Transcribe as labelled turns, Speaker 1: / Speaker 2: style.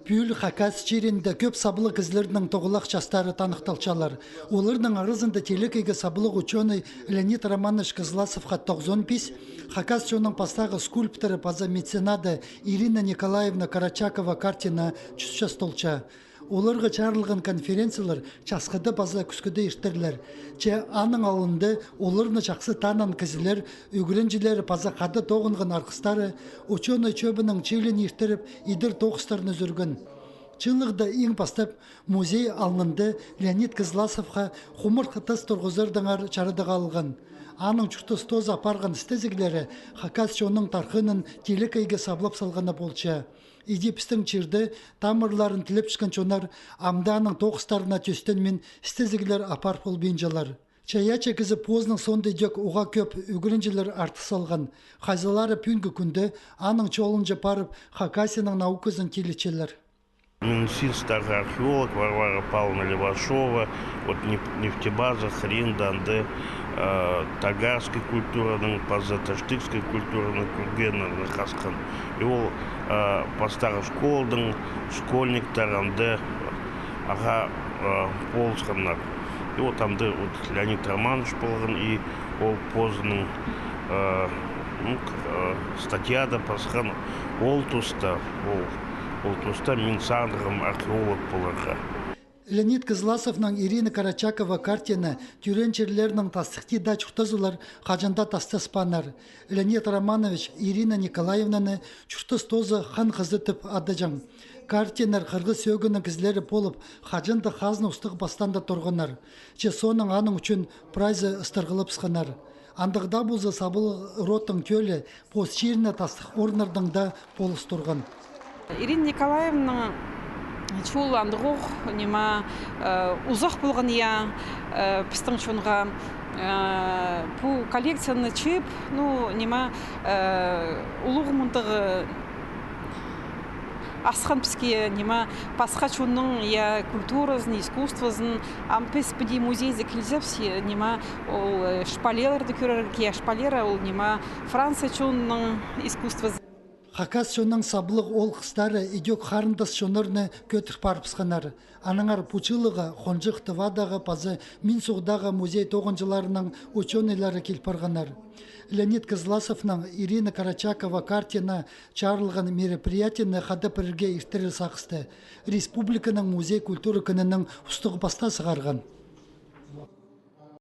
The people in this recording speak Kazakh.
Speaker 1: Пүл хакас черінде көп сабылық ізлерінің тоғылақ жастары танықталчалар. Олардың арызында телекеге сабылық ученый Леонид Романович Козласовқа 95, хакас чоның пастағы скульпторы паза меценады Ирина Николаевна Карачакова картина чүсча столча. Оларға чарылған конференциялар часқыды база күскіді іштірлер. Че аның алынды оларны жақсы танан кізілер, үгірінжілер паза қады тоғынған арқыстары, ученый чөбінің чейлін іштіріп, идір тоғыстарыны зүргін. Чылығда ең бастап музей алынды Леонид Козласовқа хумыр қытыз тұрғызырдыңар чарыдыға алған. Аның чүртіс тоз апарған істезігілері хакас чоның тарқынын телекайге саблап салғаны болча. Идепістің черді тамырларын тіліп шыққан чонар амданың тоқыстарына төстен мен істезігілер апар пол бенжалар. Чая чекізі позның сонды дек оға көп үгірінжілер арты салған. Қайзалары пүнгі күнді аның чолынжа парып хакасының наукызын телечелер.
Speaker 2: Минусин старый археолог Варвара Павловна Левашова, вот нефтебаза, Хрен, Данде, тагарской культурының, паза таштыкской культурының күргені қасқан. И ол пастағы школдың, школьниктарынды аға полысқанлар. И вот тамды Леонид Романович болған, и ол позының статьяда пасқан ол тұста, ол тұста мен сағындығым археолог боларға.
Speaker 1: Леонид Козласовның Ирина Карачакова картина тюренчерлерінің тастықты да чүртазылар қажында тастаспанар. Леонид Романович Ирина Николаевнаны чүртаз тозы хан қызытып адыжан. Картинар қырғыз сөгінің кізлері болып қажында қазны ұстық бастанда тұрғынар. Че соның аның үшін прайзы ыстырғылып сқанар. Андығда бұлзы сабыл ротың көлі постчеріне тастық орнардың да болыс тұрған.
Speaker 3: Ирина Николаевна чул андығуқ, нема ұзақ болған я пістің чонға бұл коллекцияны чеп, нема ұлығы мұндығы асқан піске, нема пасқа чонның я культуразын, искусствозын, ампес піде музейзі келзепсі, нема ол шпалерларды көрерге, я шпалера, ол нема Франция чонның искусствозы.
Speaker 1: Хакас шонның сабылық ол қыстары идек қарындас шонырны көтір парпысқанар. Аныңар пучылыға, қонжықты вадағы пазы мин соғдағы музей тоғынжыларының ученыйлары келпарғанар. Леонид Козласовның Ирина Карачакова картина чарылған мероприятияны қады бірге иштірі сақысты. Республиканың музей культуры күнінің ұстығы баста сығарған.